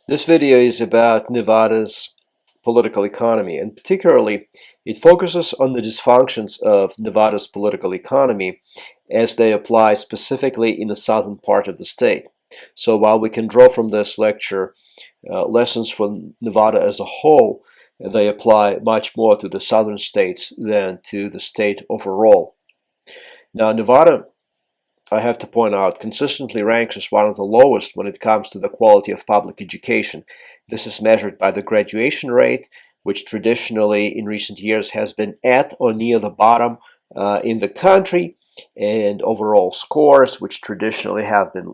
This video is about Nevada's political economy, and particularly it focuses on the dysfunctions of Nevada's political economy as they apply specifically in the southern part of the state. So while we can draw from this lecture lessons for Nevada as a whole, they apply much more to the southern states than to the state overall. Now, Nevada, I have to point out, consistently ranks as one of the lowest when it comes to the quality of public education. This is measured by the graduation rate, which traditionally in recent years has been at or near the bottom in the country, and overall scores, which traditionally have been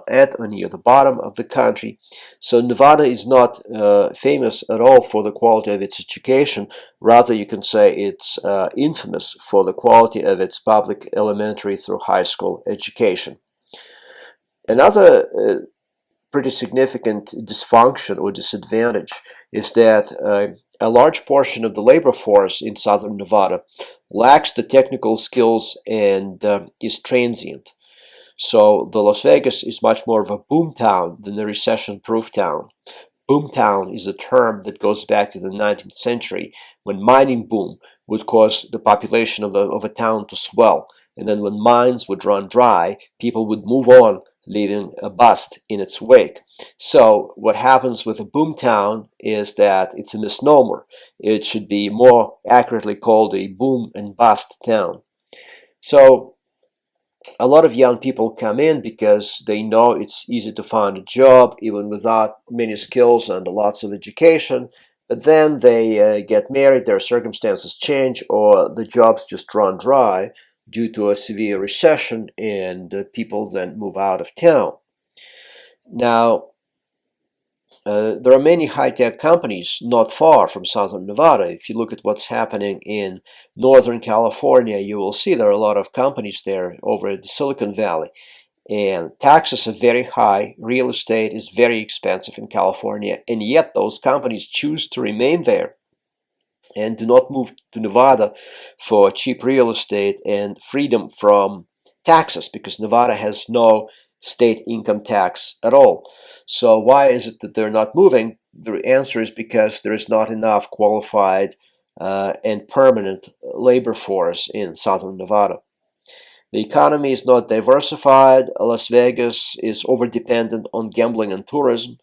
at or near the bottom of the country. So Nevada is not famous at all for the quality of its education. Rather, you can say it's infamous for the quality of its public elementary through high school education. Another pretty significant dysfunction or disadvantage is that a large portion of the labor force in southern Nevada lacks the technical skills and is transient. So the Las Vegas is much more of a boom town than a recession-proof town. Boomtown is a term that goes back to the 19th century when mining boom would cause the population of a town to swell. And then when mines would run dry, people would move on, leaving a bust in its wake. So what happens with a boomtown is that it's a misnomer. It should be more accurately called a boom and bust town. So a lot of young people come in because they know it's easy to find a job even without many skills and lots of education. But then they get married, their circumstances change, or the jobs just run dry due to a severe recession, and people then move out of town. Now, there are many high-tech companies not far from southern Nevada. If you look at what's happening in northern California, you will see there are a lot of companies there over at the Silicon Valley. And taxes are very high, real estate is very expensive in California, and yet those companies choose to remain there and do not move to Nevada for cheap real estate and freedom from taxes, because Nevada has no state income tax at all. So why is it that they're not moving? The answer is because there is not enough qualified and permanent labor force in southern Nevada. The economy is not diversified. Las Vegas is over-dependent on gambling and tourism,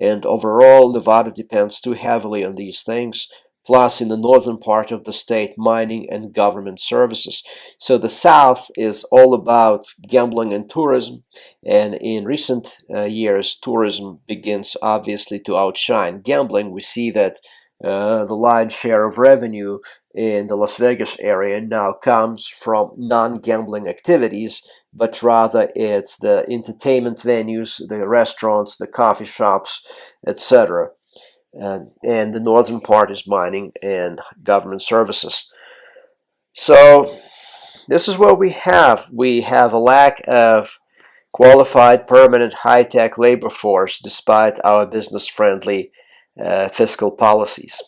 and overall Nevada depends too heavily on these things. Plus, in the northern part of the state, mining and government services. So the South is all about gambling and tourism, and in recent years, tourism begins obviously to outshine gambling. We see that the lion's share of revenue in the Las Vegas area now comes from non-gambling activities, but rather it's the entertainment venues, the restaurants, the coffee shops, etc. And the northern part is mining and government services. So this is what we have. We have a lack of qualified, permanent, high-tech labor force despite our business-friendly fiscal policies.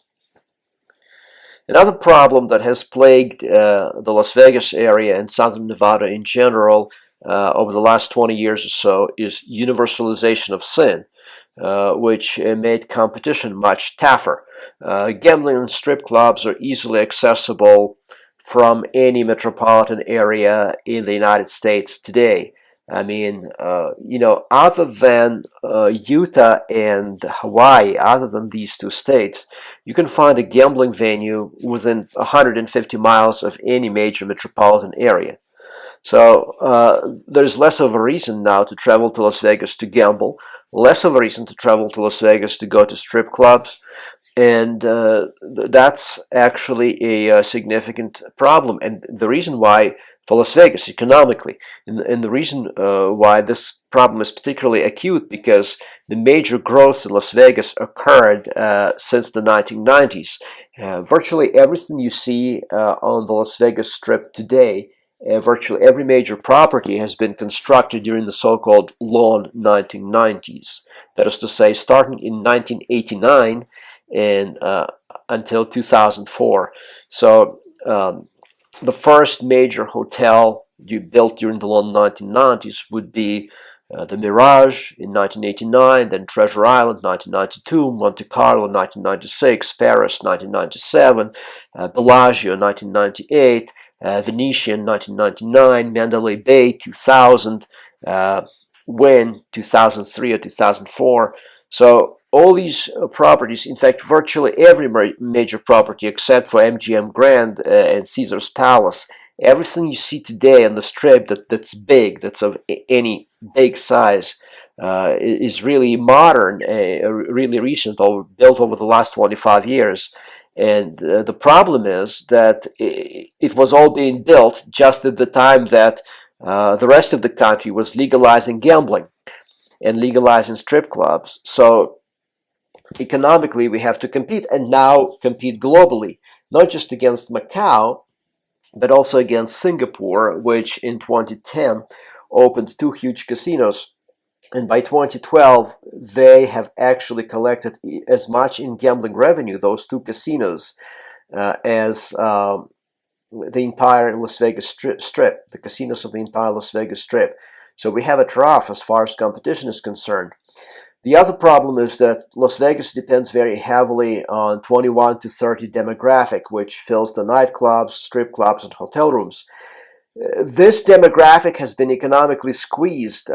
Another problem that has plagued the Las Vegas area and southern Nevada in general over the last 20 years or so is universalization of sin, which made competition much tougher. Gambling and strip clubs are easily accessible from any metropolitan area in the United States today. I mean, other than Utah and Hawaii, other than these two states, you can find a gambling venue within 150 miles of any major metropolitan area. So there's less of a reason now to travel to Las Vegas to gamble, less of a reason to travel to Las Vegas to go to strip clubs, and that's actually a significant problem. And the reason why for Las Vegas economically, and the reason why this problem is particularly acute, because the major growth in Las Vegas occurred since the 1990s. Virtually everything you see on the Las Vegas Strip today, virtually every major property has been constructed during the so-called long 1990s. That is to say, starting in 1989 and until 2004. So the first major hotel you built during the long 1990s would be the Mirage in 1989, then Treasure Island 1992, Monte Carlo 1996, Paris 1997, Bellagio 1998, Venetian 1999, Mandalay Bay 2000, Wynn 2003 or 2004. So all these properties, in fact, virtually every major property except for MGM Grand and Caesar's Palace, everything you see today on the strip that's big, that's of any big size, is really modern, really recent, or built over the last 25 years. And the problem is that it was all being built just at the time that the rest of the country was legalizing gambling and legalizing strip clubs. So economically, we have to compete, and now compete globally, not just against Macau, but also against Singapore, which in 2010 opened two huge casinos. And by 2012, they have actually collected as much in gambling revenue, those two casinos, as the entire Las Vegas Strip, the casinos of the entire Las Vegas Strip. So we have a trough as far as competition is concerned. The other problem is that Las Vegas depends very heavily on 21 to 30 demographic, which fills the nightclubs, strip clubs, and hotel rooms. This demographic has been economically squeezed,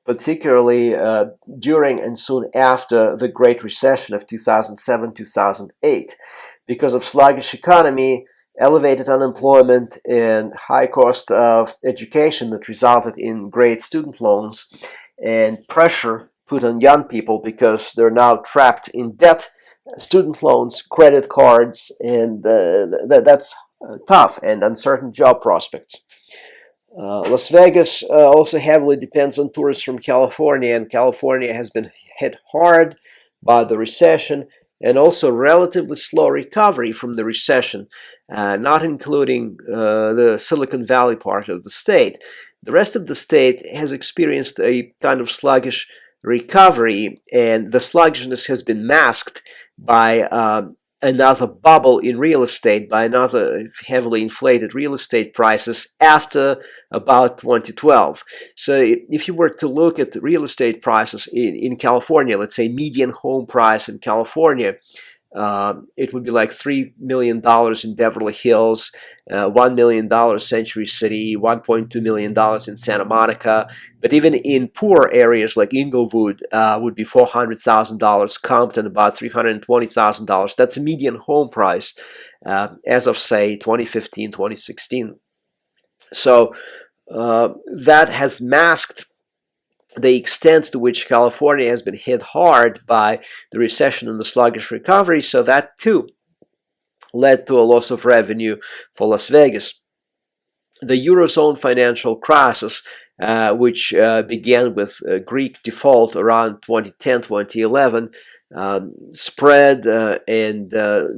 particularly during and soon after the Great Recession of 2007-2008. Because of sluggish economy, elevated unemployment, and high cost of education that resulted in great student loans, and pressure put on young people because they're now trapped in debt, student loans, credit cards, and that's tough, and uncertain job prospects. Las Vegas also heavily depends on tourists from California, and California has been hit hard by the recession and also relatively slow recovery from the recession, not including the Silicon Valley part of the state. The rest of the state has experienced a kind of sluggish recovery, and the sluggishness has been masked by another bubble in real estate, by another heavily inflated real estate prices after about 2012. So if you were to look at the real estate prices in California, let's say median home price in California, it would be like $3 million in Beverly Hills, $1 million Century City, $1.2 million in Santa Monica. But even in poor areas like Inglewood, would be $400,000, Compton about $320,000. That's a median home price as of, say, 2015, 2016. So that has masked the extent to which California has been hit hard by the recession and the sluggish recovery, so that too led to a loss of revenue for Las Vegas. The Eurozone financial crisis, which began with Greek default around 2010-2011, spread, and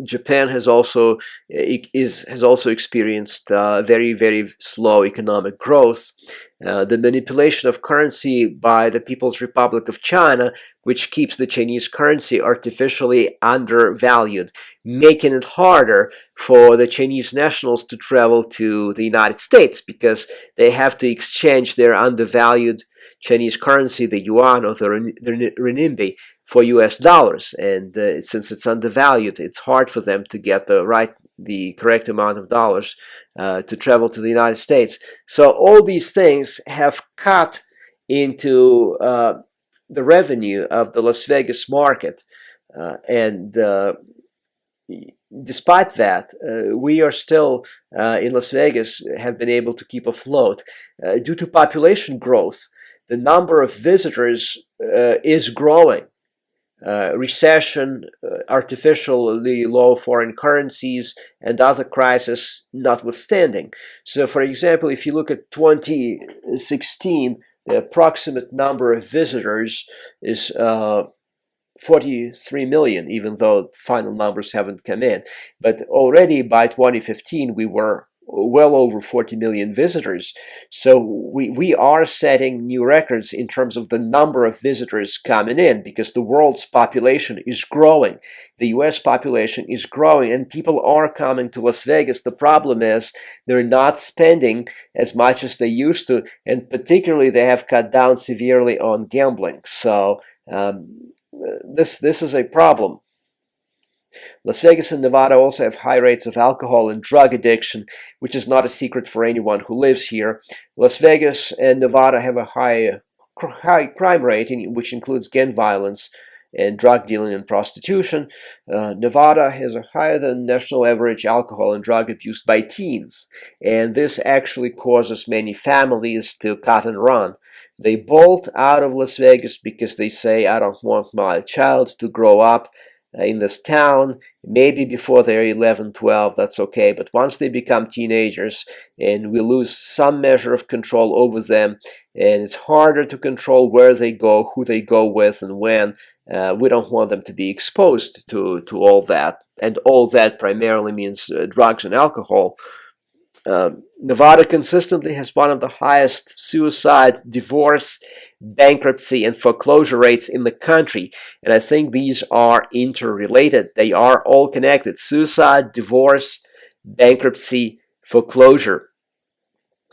Japan has also experienced very, very slow economic growth. The manipulation of currency by the People's Republic of China, which keeps the Chinese currency artificially undervalued, making it harder for the Chinese nationals to travel to the United States because they have to exchange their undervalued Chinese currency, the yuan or the renminbi, for US dollars. And since it's undervalued, it's hard for them to get the correct amount of dollars to travel to the United States. So all these things have cut into the revenue of the Las Vegas market. And despite that, we are still in Las Vegas have been able to keep afloat. Due to population growth, the number of visitors is growing. Recession, artificially low foreign currencies, and other crises notwithstanding. So, for example, if you look at 2016, the approximate number of visitors is 43 million, even though final numbers haven't come in. But already by 2015, we were well over 40 million visitors. So we are setting new records in terms of the number of visitors coming in, because the world's population is growing. The US population is growing and people are coming to Las Vegas. The problem is they're not spending as much as they used to, and particularly they have cut down severely on gambling. So this is a problem. Las Vegas and Nevada also have high rates of alcohol and drug addiction, which is not a secret for anyone who lives here. Las Vegas and Nevada have a high crime rate, which includes gang violence and drug dealing and prostitution. Nevada has a higher than national average alcohol and drug abuse by teens, and this actually causes many families to cut and run. They bolt out of Las Vegas because they say, I don't want my child to grow up in this town. Maybe before they're 11, 12, that's okay. But once they become teenagers and we lose some measure of control over them, and it's harder to control where they go, who they go with, and when, we don't want them to be exposed to all that. And all that primarily means drugs and alcohol. Nevada consistently has one of the highest suicide, divorce, bankruptcy, and foreclosure rates in the country. And I think these are interrelated. They are all connected. Suicide, divorce, bankruptcy, foreclosure.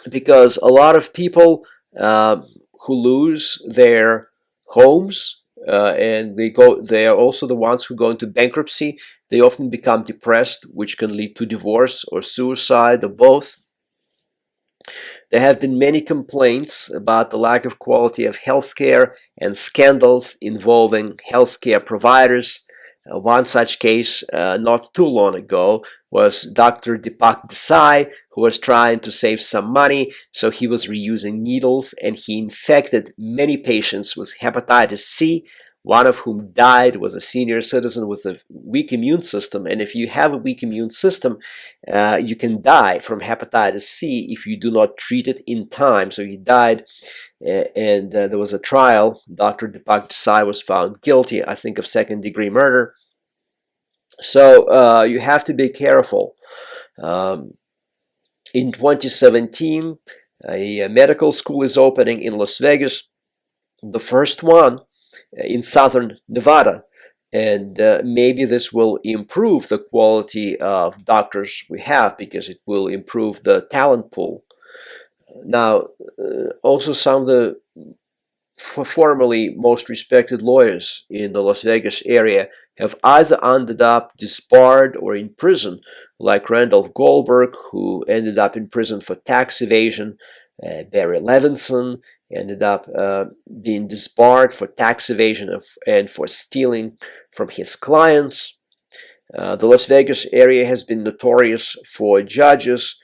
Because a lot of people who lose their homes and they are also the ones who go into bankruptcy. They often become depressed, which can lead to divorce or suicide or both. There have been many complaints about the lack of quality of healthcare and scandals involving healthcare providers. One such case not too long ago was Dr. Deepak Desai, who was trying to save some money, so he was reusing needles, and he infected many patients with hepatitis C, one of whom died, was a senior citizen with a weak immune system. And if you have a weak immune system, you can die from hepatitis C if you do not treat it in time. So he died, and there was a trial. Dr. Deepak Desai was found guilty, I think, of second-degree murder. So you have to be careful. In 2017, a medical school is opening in Las Vegas, the first one in southern Nevada, and maybe this will improve the quality of doctors we have, because it will improve the talent pool. Now, also some of the formerly most respected lawyers in the Las Vegas area have either ended up disbarred or in prison, like Randolph Goldberg, who ended up in prison for tax evasion. Barry Levinson ended up being disbarred for tax evasion and for stealing from his clients. The Las Vegas area has been notorious for judges,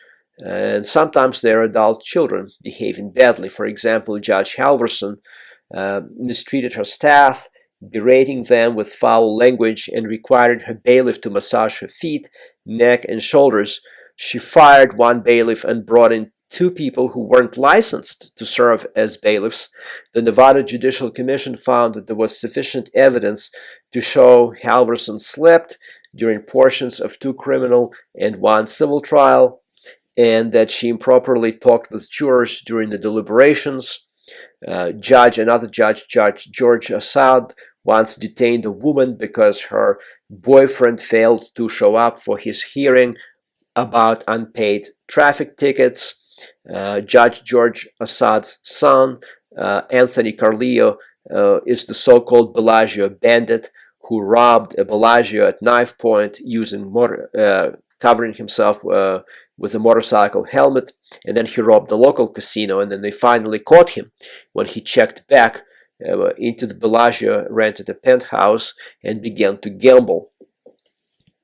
and sometimes their adult children behaving badly. For example, Judge Halverson mistreated her staff, berating them with foul language, and required her bailiff to massage her feet, neck, and shoulders. She fired one bailiff and brought in two people who weren't licensed to serve as bailiffs. The Nevada Judicial Commission found that there was sufficient evidence to show Halverson slept during portions of two criminal and one civil trial, and that she improperly talked with jurors during the deliberations. Another judge, Judge George Assad, once detained a woman because her boyfriend failed to show up for his hearing about unpaid traffic tickets. Judge George Assad's son, Anthony Carleo, is the so-called Bellagio bandit who robbed a Bellagio at knife point using covering himself with a motorcycle helmet, and then he robbed the local casino, and then they finally caught him when he checked back into the Bellagio, rented a penthouse, and began to gamble.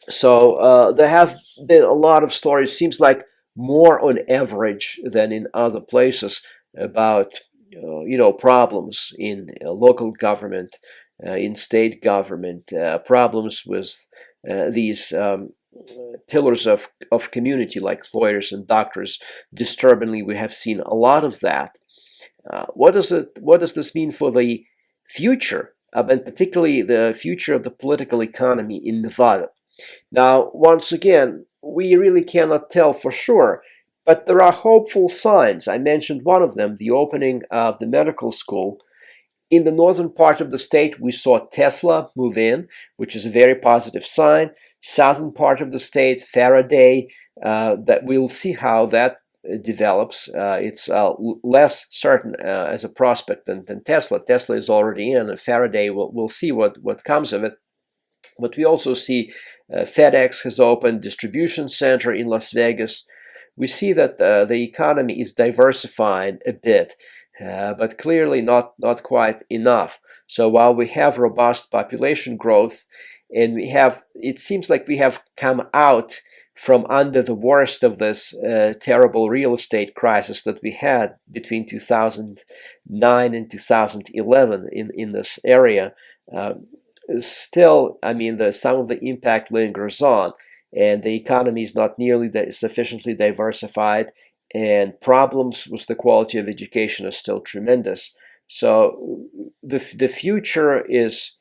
So there have been a lot of stories, seems like more on average than in other places, about problems in local government, in state government, problems with these pillars of community like lawyers and doctors. Disturbingly, we have seen a lot of that. What does this mean for the future, and particularly the future of the political economy in Nevada? Now, once again, we really cannot tell for sure, But there are hopeful signs. I mentioned one of them, the opening of the medical school. In the northern part of the state, we saw Tesla move in, which is a very positive sign. Southern part of the state, Faraday, that we'll see how that develops. It's less certain as a prospect than Tesla. Tesla is already in, and Faraday, we'll see what comes of it. But we also see FedEx has opened distribution center in Las Vegas. We see that the economy is diversifying a bit, but clearly not quite enough. So while we have robust population growth, and it seems like we have come out from under the worst of this terrible real estate crisis that we had between 2009 and 2011 in this area. Still, I mean, some of the impact lingers on, and the economy is not nearly sufficiently diversified, and problems with the quality of education are still tremendous. So the future is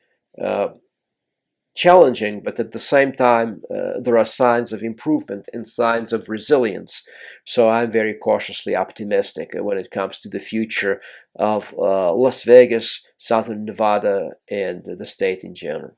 challenging, but at the same time, there are signs of improvement and signs of resilience. So I'm very cautiously optimistic when it comes to the future of Las Vegas, Southern Nevada, and the state in general.